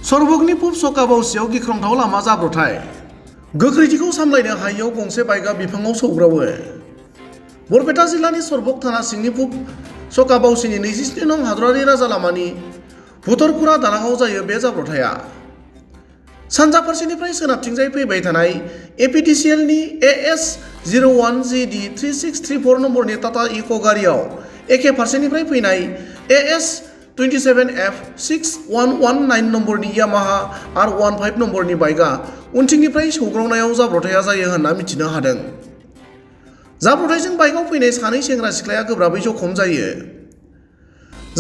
सरभगननि पुब सकाबावसियाव गिख्रंथाव लामा जाब्रथाय गोख्रैथिखौ सामलायनो हायैयाव गंसे बाइकआ बिफाङाव सौग्रावो। बरपेटा जिल्लानि सरभग थाना सिंनि पुब सकाबावसिनि 27 नं हादरारि राजा लामानि भुतरपुरा दालाङाव जायो बे जाब्रथाया। सानजा फारसेनिफ्राय सोनाबथिंजाय फैबाय थानाय एपिडिसिएलनि AS01GD 3634 नम्बरनि टाटा इक' गारियाव एखे फारसेनिफ्राय फैनाय AS27F 6119 नम्बरनि यामाहा R15 नम्बरनि बाइकआ उनथिंनिफ्राय सौग्रावनायाव जाब्रथाया जायो होनना मिथिनो हादों। जाब्रथायजों बाइकआव फैनाय सानै सेंग्रा सिख्लाया गोब्राबै जख'म जायो।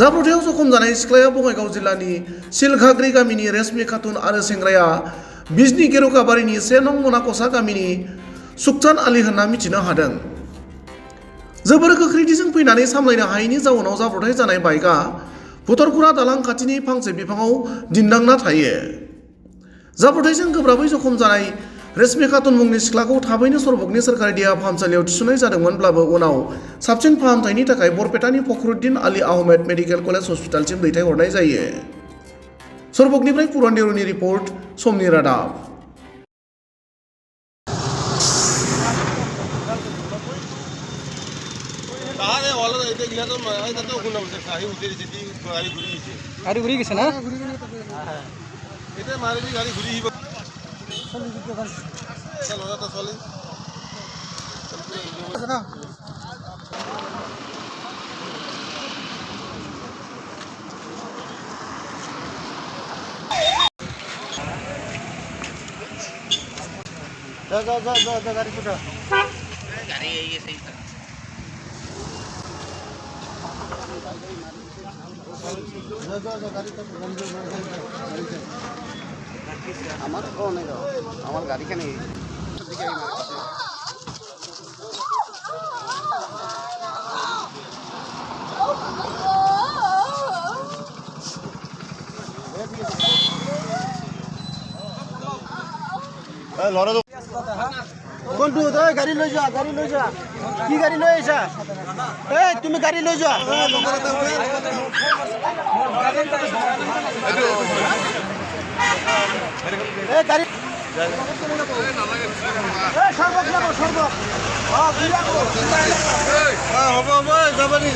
जाब्रथायाव जखम जानाय सिख्लाया बङाइगाव जिल्लानि सिलघाग्रि गामिनि रेशमि खातुन आरो सेंग्राया बिजनी गेरुकाबारिनि 1 नं मनाकसा गामिनि सुक्तान आली होनना मिथिनो हादों। जोबोर गोख्रैथिजों फैनानै सामलायनो हायैनि जाउनाव जाब्रथाय जानाय बाइकआ भुतरपुरा दालां खाथिनि फांसे बिफाङाव दिन्दांना थायो। जाब्रथायजों गोब्राबै जखम जानाय रेशमि खातुन मुंनि सिख्लाखौ थाबैनो सरभगनि सोरखारि देहा फाहामसालियाव थिसननाय जादोंमोनब्लाबो उनाव साबसिन फाहामथायनि थाखाय बरपेटानि फखरुद्दिन आली आहमेद मेडिकेल कलेज हस्पिटालसिम दैथायहरनाय जायो। सरभगनिफ्राय पुरन देउरिनि रिपर्ट, समनि रादाब। গাড়ি ঘুরি গেছে না? এটা মারে যে গাড়ি ঘুরি হিব চলো দাদা চলে না যা গাড়ি কোটা গাড়ি এই গেছে আমার অনেক আমার গাড়ি কেন কোনটো গাড়ি লৈ যোৱা কি গাড়ি লৈ আহিছা তুমি গাড়ি লৈ যোৱা গাড়ি যাবানি